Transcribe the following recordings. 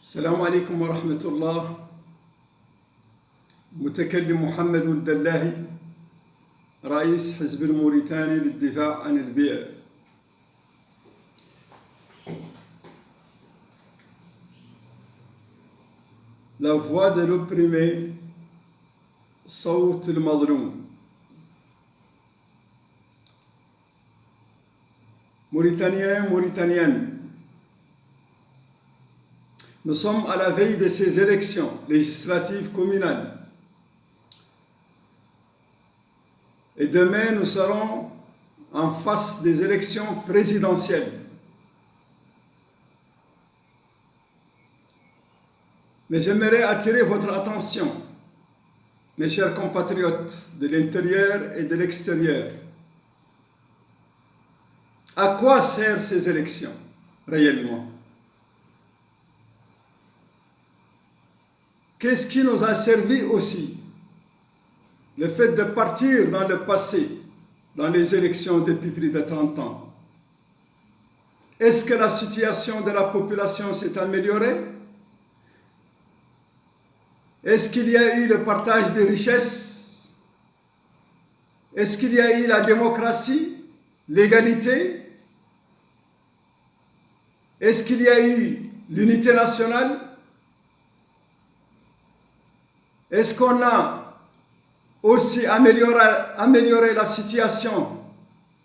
السلام عليكم ورحمة الله. متكلم محمد الدلاهي، رئيس حزب الموريتاني للدفاع عن البيئة. La voix de l'opprimé, صوت المظلوم. Mauritaniens, Mauritaniennes, nous sommes à la veille de ces élections législatives communales. Et demain, nous serons en face des élections présidentielles. Mais j'aimerais attirer votre attention, mes chers compatriotes de l'intérieur et de l'extérieur. À quoi servent ces élections réellement? Qu'est-ce qui nous a servi aussi? Le fait de partir dans le passé, dans les élections depuis plus de 30 ans. Est-ce que la situation de la population s'est améliorée? Est-ce qu'il y a eu le partage des richesses? Est-ce qu'il y a eu la démocratie, l'égalité? Est-ce qu'il y a eu l'unité nationale? Est-ce qu'on a aussi amélioré la situation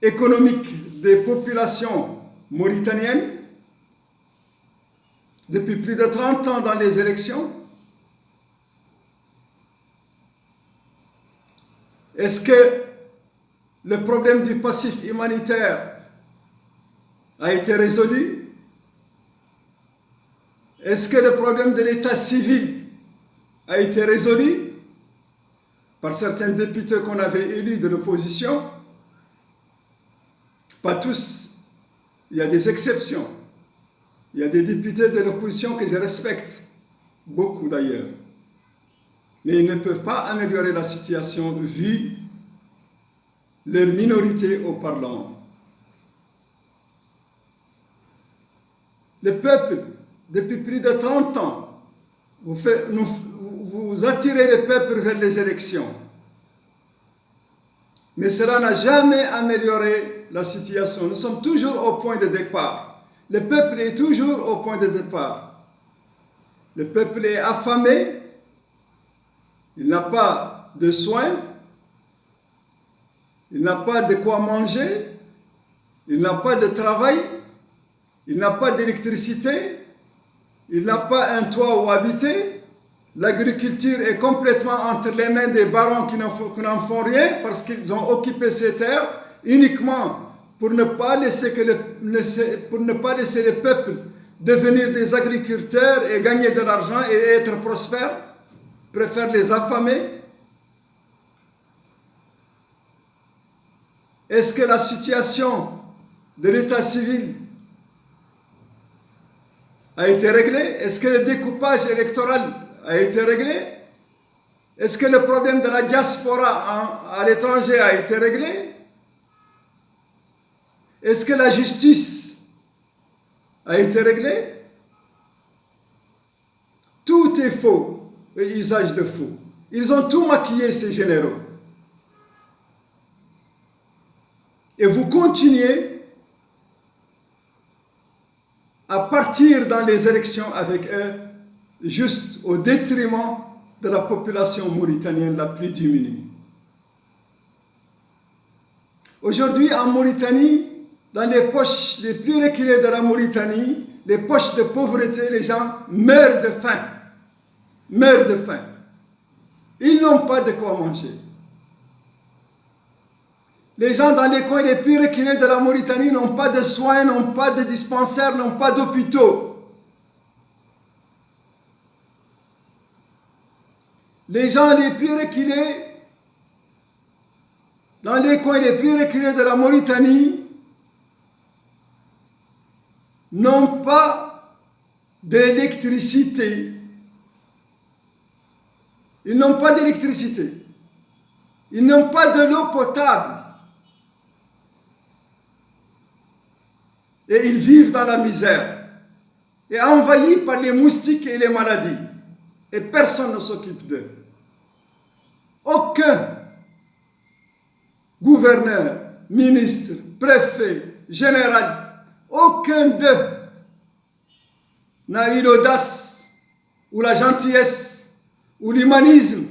économique des populations mauritaniennes depuis plus de 30 ans dans les élections? Est-ce que le problème du passif humanitaire a été résolu? Est-ce que le problème de l'état civil a été résolu par certains députés qu'on avait élus de l'opposition? Pas tous, il y a des exceptions. Il y a des députés de l'opposition que je respecte, beaucoup d'ailleurs. Mais ils ne peuvent pas améliorer la situation vu leur minorité au Parlement. Le peuple, depuis plus de 30 ans, vous attirez le peuple vers les élections. Mais cela n'a jamais amélioré la situation. Nous sommes toujours au point de départ. Le peuple est toujours au point de départ. Le peuple est affamé. Il n'a pas de soins, il n'a pas de quoi manger, il n'a pas de travail, il n'a pas d'électricité, il n'a pas un toit où habiter. L'agriculture est complètement entre les mains des barons qui n'en font rien parce qu'ils ont occupé ces terres uniquement pour ne pas laisser le peuple devenir des agriculteurs et gagner de l'argent et être prospères. Préfèrent les affamer. Est-ce que la situation de l'état civil a été réglée? Est-ce que le découpage électoral a été réglé? Est-ce que le problème de la diaspora à l'étranger a été réglé? Est-ce que la justice a été réglée? Tout est faux. Et usage de faux. Ils ont tout maquillé, ces généraux. Et vous continuez à partir dans les élections avec eux, juste au détriment de la population mauritanienne la plus diminuée. Aujourd'hui, en Mauritanie, dans les poches les plus reculées de la Mauritanie, les poches de pauvreté, les gens meurent de faim. Meurent de faim. Ils n'ont pas de quoi manger. Les gens dans les coins les plus reculés de la Mauritanie n'ont pas de soins, n'ont pas de dispensaires, n'ont pas d'hôpitaux. Les gens les plus reculés, dans les coins les plus reculés de la Mauritanie, n'ont pas d'électricité. Ils n'ont pas d'électricité. Ils n'ont pas de l'eau potable. Et ils vivent dans la misère. et envahis par les moustiques et les maladies. Et personne ne s'occupe d'eux. Aucun gouverneur, ministre, préfet, général, aucun d'eux n'a eu l'audace ou la gentillesse ou l'humanisme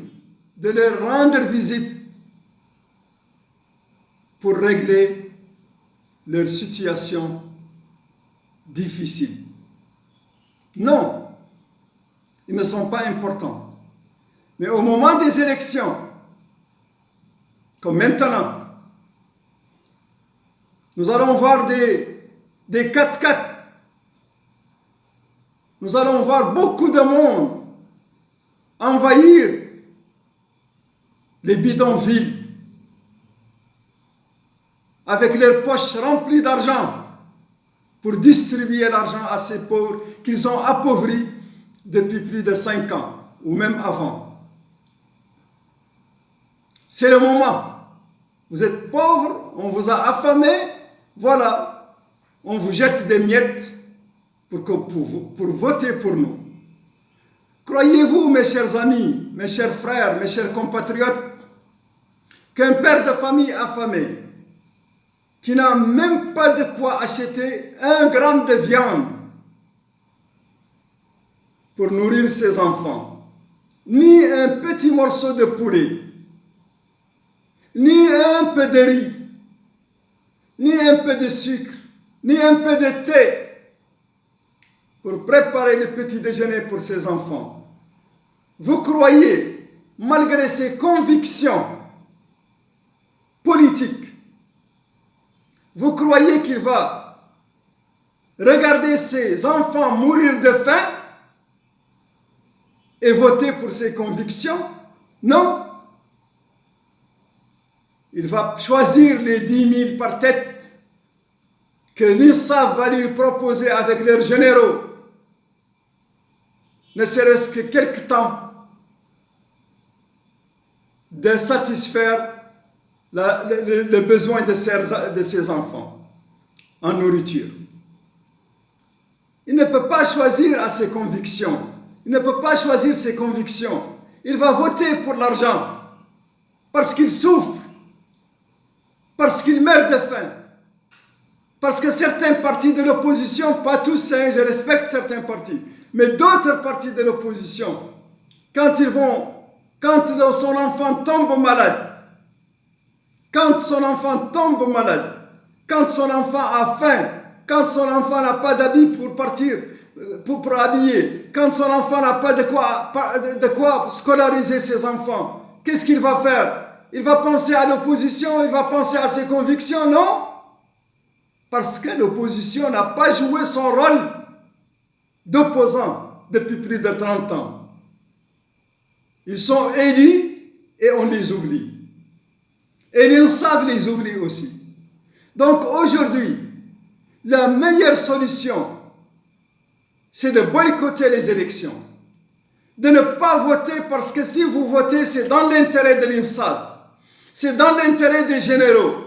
de leur rendre visite pour régler leur situation difficile. Non, ils ne sont pas importants. Mais au moment des élections, comme maintenant, nous allons voir des 4x4. Nous allons voir beaucoup de monde envahir les bidonvilles avec leurs poches remplies d'argent pour distribuer l'argent à ces pauvres qu'ils ont appauvris depuis plus de 5 ans ou même avant. C'est le moment. Vous êtes pauvres, on vous a affamé, voilà, on vous jette des miettes pour voter pour nous. Croyez-vous, mes chers amis, mes chers frères, mes chers compatriotes, qu'un père de famille affamé, qui n'a même pas de quoi acheter 1 gramme de viande pour nourrir ses enfants, ni un petit morceau de poulet, ni un peu de riz, ni un peu de sucre, ni un peu de thé, pour préparer le petit déjeuner pour ses enfants. Vous croyez, malgré ses convictions politiques, vous croyez qu'il va regarder ses enfants mourir de faim et voter pour ses convictions? Non. Il va choisir les 10 000 par tête que l'INSAF va lui proposer avec leurs généraux, ne serait-ce que quelque temps, de satisfaire le besoin de ses enfants en nourriture. Il ne peut pas choisir à ses convictions. Il ne peut pas choisir ses convictions. Il va voter pour l'argent parce qu'il souffre, parce qu'il meurt de faim, parce que certains partis de l'opposition, pas tous, je respecte certains partis, mais d'autres partis de l'opposition, quand son enfant tombe malade, quand son enfant a faim, quand son enfant n'a pas d'habits pour partir, pour habiller, quand son enfant n'a pas de quoi scolariser ses enfants, qu'est-ce qu'il va faire? Il va penser à l'opposition, il va penser à ses convictions, non? Parce que l'opposition n'a pas joué son rôle d'opposant depuis plus de 30 ans. Ils sont élus et on les oublie. Et l'INSAF les oublie aussi. Donc aujourd'hui, la meilleure solution, c'est de boycotter les élections. De ne pas voter parce que si vous votez, c'est dans l'intérêt de l'INSAF. C'est dans l'intérêt des généraux.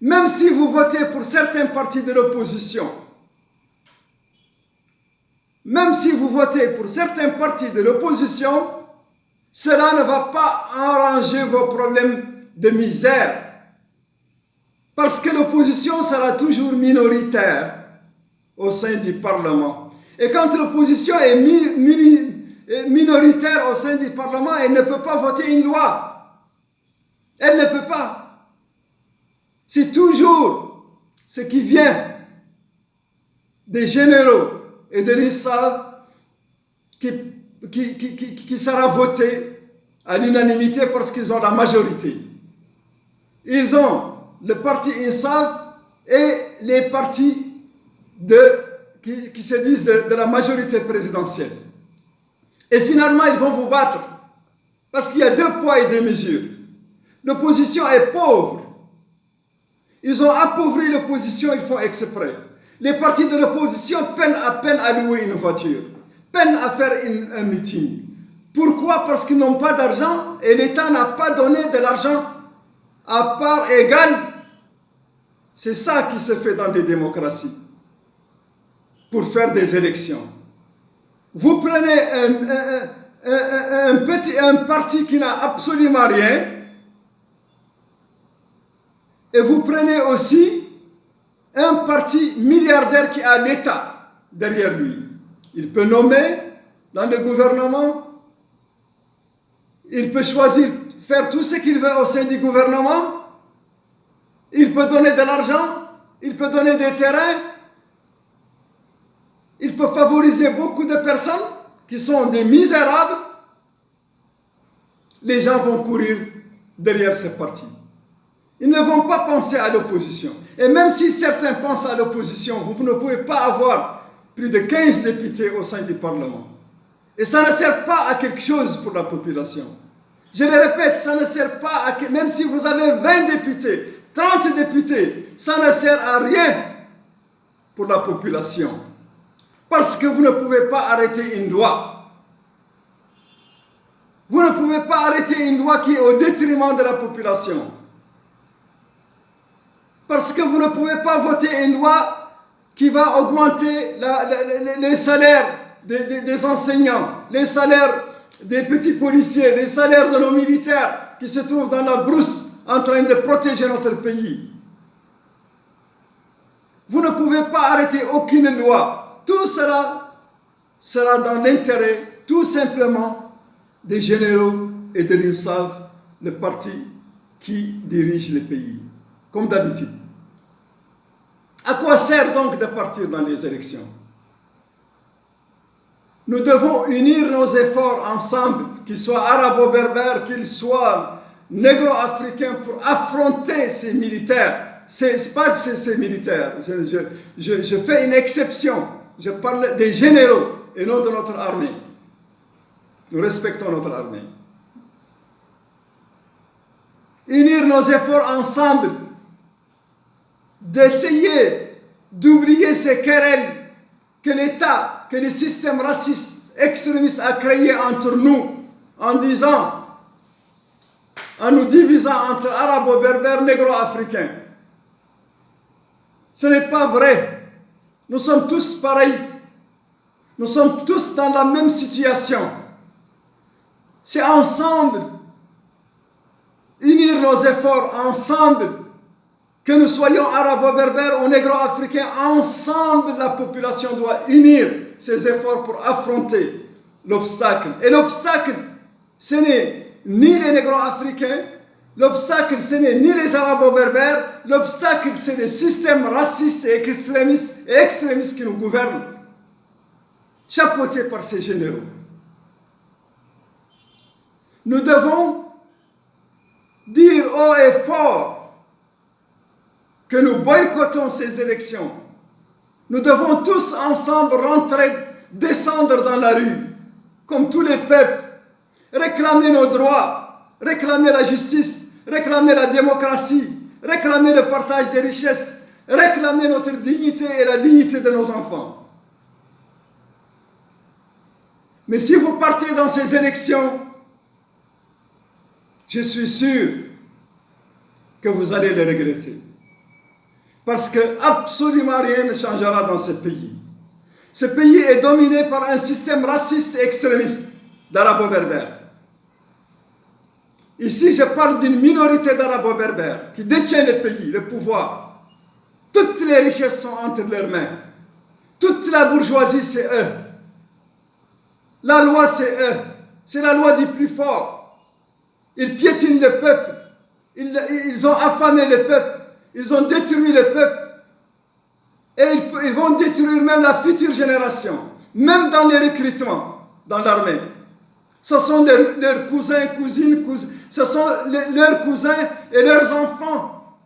Même si vous votez pour certains partis de l'opposition, cela ne va pas arranger vos problèmes de misère. Parce que l'opposition sera toujours minoritaire au sein du Parlement. Et quand l'opposition est minoritaire au sein du Parlement, elle ne peut pas voter une loi. Elle ne peut pas. C'est toujours ce qui vient des généraux et de l'INSAF qui sera voté à l'unanimité parce qu'ils ont la majorité. Ils ont le parti INSAF et les partis qui se disent de la majorité présidentielle. Et finalement, ils vont vous battre parce qu'il y a 2 poids et 2 mesures. L'opposition est pauvre. Ils ont appauvri l'opposition, ils font exprès. Les partis de l'opposition peinent à peine à louer une voiture, peinent à faire un meeting. Pourquoi? Parce qu'ils n'ont pas d'argent et l'État n'a pas donné de l'argent à part égale. C'est ça qui se fait dans des démocraties. pour faire des élections. Vous prenez un parti qui n'a absolument rien, et vous prenez aussi un parti milliardaire qui a l'État derrière lui. Il peut nommer dans le gouvernement, il peut choisir faire tout ce qu'il veut au sein du gouvernement, il peut donner de l'argent, il peut donner des terrains, il peut favoriser beaucoup de personnes qui sont des misérables. Les gens vont courir derrière ce parti. Ils ne vont pas penser à l'opposition. Et même si certains pensent à l'opposition, vous ne pouvez pas avoir plus de 15 députés au sein du Parlement. Et ça ne sert pas à quelque chose pour la population. Je le répète, ça ne sert pas à... Même si vous avez 20 députés, 30 députés, ça ne sert à rien pour la population. Parce que vous ne pouvez pas arrêter une loi. Vous ne pouvez pas arrêter une loi qui est au détriment de la population. Parce que vous ne pouvez pas voter une loi qui va augmenter les salaires des enseignants, les salaires des petits policiers, les salaires de nos militaires qui se trouvent dans la brousse en train de protéger notre pays. Vous ne pouvez pas arrêter aucune loi. Tout cela sera dans l'intérêt tout simplement des généraux et de l'INSAF, le parti qui dirige le pays, comme d'habitude. À quoi sert donc de partir dans les élections? Nous devons unir nos efforts ensemble, qu'ils soient arabo-berbères, qu'ils soient négro-africains, pour affronter ces militaires. C'est pas ces militaires. Je fais une exception. Je parle des généraux et non de notre armée. Nous respectons notre armée. Unir nos efforts ensemble, d'essayer d'oublier ces querelles que l'État, que le système raciste extrémiste a créé entre nous, en disant, en nous divisant entre arabo-berbères, négro-africains. Ce n'est pas vrai. Nous sommes tous pareils. Nous sommes tous dans la même situation. C'est ensemble, unir nos efforts ensemble, que nous soyons arabo-berbères ou négro-africains, ensemble la population doit unir ses efforts pour affronter l'obstacle. Et l'obstacle, ce n'est ni les négro-africains, l'obstacle, ce n'est ni les arabo-berbères, l'obstacle, c'est le système raciste et extrémiste qui nous gouverne, chapeauté par ces généraux. Nous devons dire haut et fort que nous boycottons ces élections. Nous devons tous ensemble descendre dans la rue, comme tous les peuples, réclamer nos droits, réclamer la justice, réclamer la démocratie, réclamer le partage des richesses, réclamer notre dignité et la dignité de nos enfants. Mais si vous partez dans ces élections, je suis sûr que vous allez le regretter. Parce que absolument rien ne changera dans ce pays. Ce pays est dominé par un système raciste et extrémiste d'arabo-berbères. Ici, je parle d'une minorité d'arabo-berbères qui détient le pays, le pouvoir. Toutes les richesses sont entre leurs mains. Toute la bourgeoisie, c'est eux. La loi, c'est eux. C'est la loi du plus fort. Ils piétinent le peuple. Ils ont affamé le peuple. Ils ont détruit le peuple. Et ils vont détruire même la future génération. Même dans les recrutements, dans l'armée. Ce sont leurs cousins, cousines, ce sont leurs cousins et leurs enfants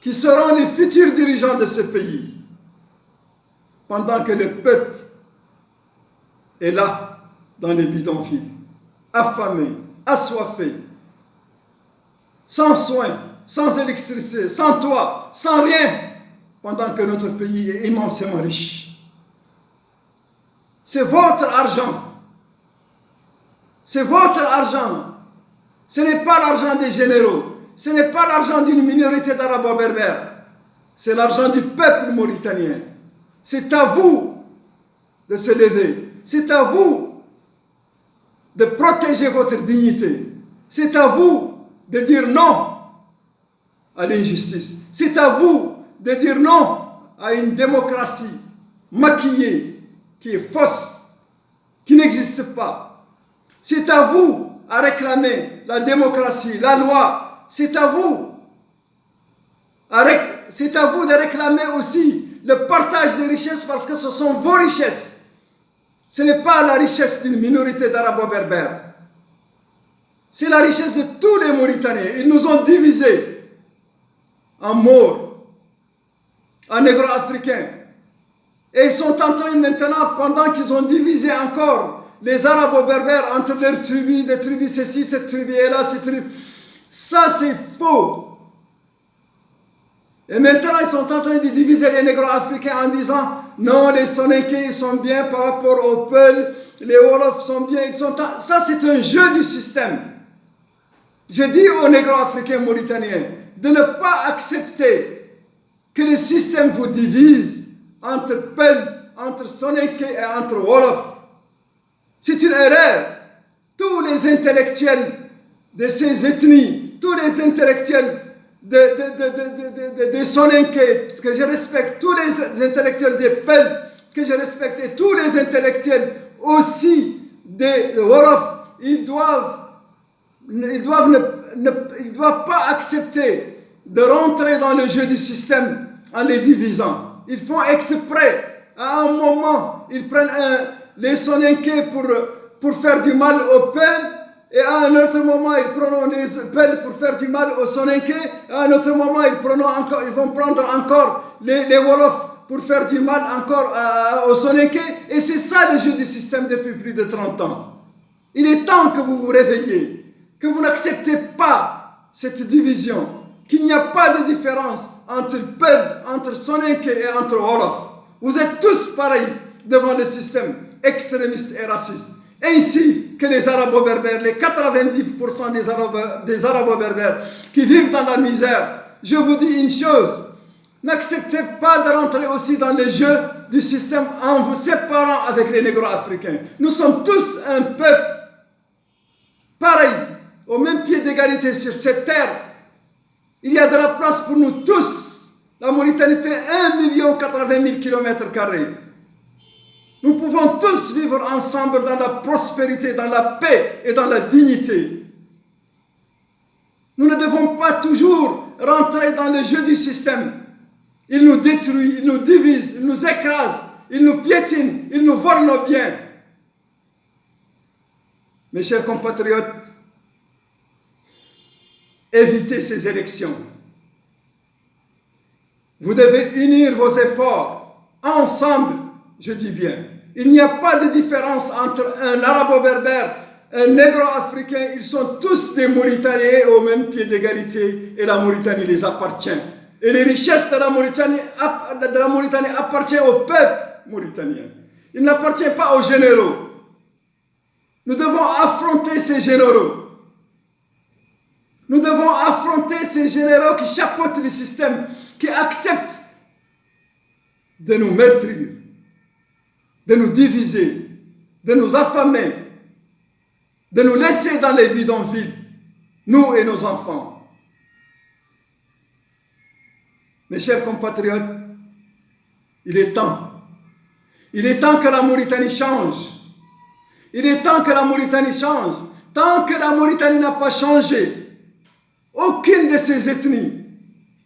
qui seront les futurs dirigeants de ce pays. Pendant que le peuple est là, dans les bidonvilles, affamé, assoiffé, sans soins, sans électricité, sans toit, sans rien, pendant que notre pays est immensément riche. C'est votre argent. C'est votre argent. Ce n'est pas l'argent des généraux. Ce n'est pas l'argent d'une minorité d'arabo-berbères. C'est l'argent du peuple mauritanien. C'est à vous de se lever. C'est à vous de protéger votre dignité. C'est à vous de dire non à l'injustice. C'est à vous de dire non à une démocratie maquillée, qui est fausse, qui n'existe pas. C'est à vous à réclamer la démocratie, la loi. C'est à vous de réclamer aussi le partage des richesses, parce que ce sont vos richesses. Ce n'est pas la richesse d'une minorité d'Arabo-Berbères. C'est la richesse de tous les Mauritaniens. Ils nous ont divisés en Maures, en Négro-Africains. Et ils sont en train maintenant, pendant qu'ils ont divisé encore les Arabo-Berbères entre leurs tribus, des tribus ceci, cette tribu et là, cette tribu. Ça, c'est faux. Et maintenant, ils sont en train de diviser les Négro-Africains en disant non, les Soninké, ils sont bien par rapport aux Peuls, les Wolofs sont bien. Ça, c'est un jeu du système. Je dis aux Négro-Africains mauritaniens de ne pas accepter que le système vous divise entre Peuls, entre Soninké et entre Wolofs. C'est une erreur. Tous les intellectuels de ces ethnies, tous les intellectuels des Soninké que je respecte, tous les intellectuels des Peuls que je respecte, et tous les intellectuels aussi des Wolofs, ils doivent pas accepter de rentrer dans le jeu du système en les divisant. Ils font exprès. À un moment, ils prennent les Soninké pour faire du mal aux Peuls, et à un autre moment, ils prennent les Peuls pour faire du mal aux Soninké, et à un autre moment, ils vont prendre encore les Wolofs pour faire du mal encore aux Soninké. Et c'est ça le jeu du système depuis plus de 30 ans. Il est temps que vous vous réveillez, que vous n'acceptez pas cette division, qu'il n'y a pas de différence entre Peuls, entre Soninké et entre Wolof. Vous êtes tous pareils devant le système extrémiste et raciste. Ainsi que les Arabo-Berbères, les 90% des Arabo-Berbères qui vivent dans la misère. Je vous dis une chose, n'acceptez pas de rentrer aussi dans le jeu du système en vous séparant avec les Négro-Africains. Nous sommes tous un peuple pareil, au même pied d'égalité sur cette terre. Il y a de la place pour nous tous. La Mauritanie fait 1,080 000 km². Nous pouvons tous vivre ensemble dans la prospérité, dans la paix et dans la dignité. Nous ne devons pas toujours rentrer dans le jeu du système. Il nous détruit, il nous divise, il nous écrase, il nous piétine, il nous vole nos biens. Mes chers compatriotes, évitez ces élections. Vous devez unir vos efforts ensemble, je dis bien. Il n'y a pas de différence entre un Arabo-Berbère, un Négro-Africain. Ils sont tous des Mauritaniens au même pied d'égalité, et la Mauritanie les appartient. Et les richesses de la Mauritanie appartiennent au peuple mauritanien. Il n'appartient pas aux généraux. Nous devons affronter ces généraux. Nous devons affronter ces généraux qui chapeautent le système, qui acceptent de nous meurtrir, de nous diviser, de nous affamer, de nous laisser dans les bidonvilles, nous et nos enfants. Mes chers compatriotes, il est temps. Il est temps que la Mauritanie change. Il est temps que la Mauritanie change. Tant que la Mauritanie n'a pas changé, aucune de ces ethnies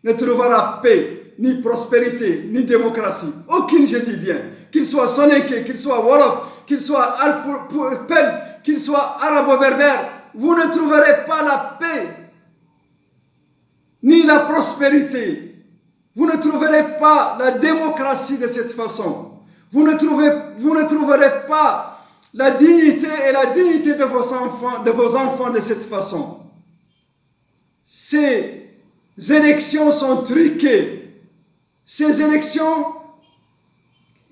ne trouvera paix, ni prospérité, ni démocratie. Aucune, je dis bien. Qu'il soit Soninké, qu'il soit Wolof, qu'il soit Peuls, qu'il soit Arabo-Berbère, vous ne trouverez pas la paix, ni la prospérité. Vous ne trouverez pas la démocratie de cette façon. Vous ne trouverez pas la dignité et la dignité de vos enfants de cette façon. Ces élections sont truquées. Ces élections,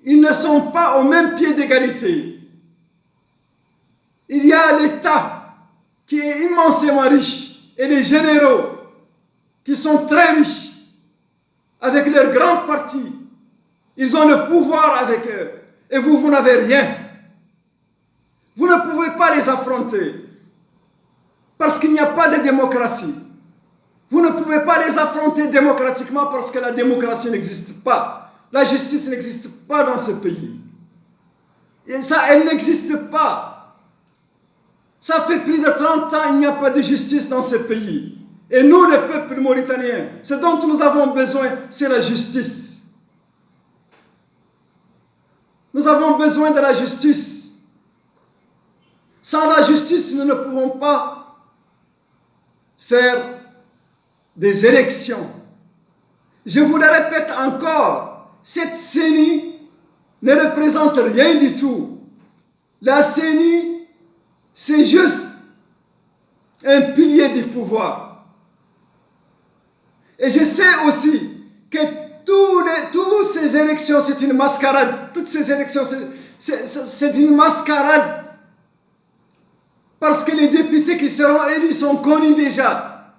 ils ne sont pas au même pied d'égalité. Il y a l'État qui est immensément riche et les généraux qui sont très riches avec leurs grands partis Ils ont le pouvoir avec eux. Et vous, vous n'avez rien. Vous ne pouvez pas les affronter. Parce qu'il n'y a pas de démocratie. Vous ne pouvez pas les affronter démocratiquement parce que la démocratie n'existe pas. La justice n'existe pas dans ce pays. Et ça, elle n'existe pas. Ça fait plus de 30 ans qu'il n'y a pas de justice dans ce pays. Et nous, le peuple mauritanien, ce dont nous avons besoin, c'est la justice. Nous avons besoin de la justice. Sans la justice, nous ne pouvons pas faire des élections. Je vous le répète encore, cette CENI ne représente rien du tout. La CENI, c'est juste un pilier du pouvoir. Et je sais aussi que toutes ces élections, c'est une mascarade. Toutes ces élections, c'est une mascarade. Parce que les députés qui seront élus sont connus déjà.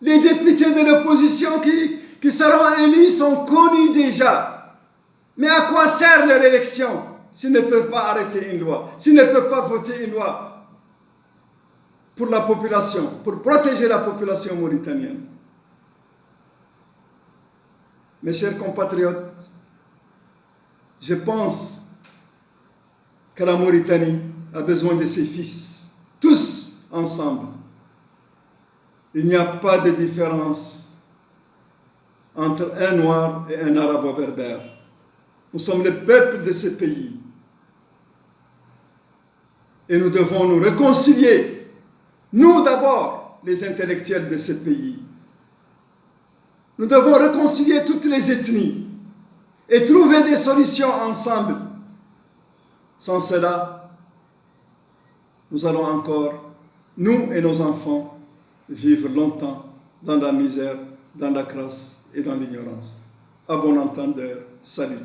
Les députés de l'opposition qui seront élus sont connus déjà. Mais à quoi sert leur élection s'ils ne peuvent pas arrêter une loi, s'ils ne peuvent pas voter une loi pour la population, pour protéger la population mauritanienne? Mes chers compatriotes, je pense que la Mauritanie a besoin de ses fils, tous ensemble. Il n'y a pas de différence entre un noir et un arabo-berbère. Nous sommes le peuple de ce pays. Et nous devons nous réconcilier, nous d'abord, les intellectuels de ce pays. Nous devons réconcilier toutes les ethnies et trouver des solutions ensemble. Sans cela, nous allons encore, nous et nos enfants, vivre longtemps dans la misère, dans la crasse et dans l'ignorance. À bon entendeur, salut.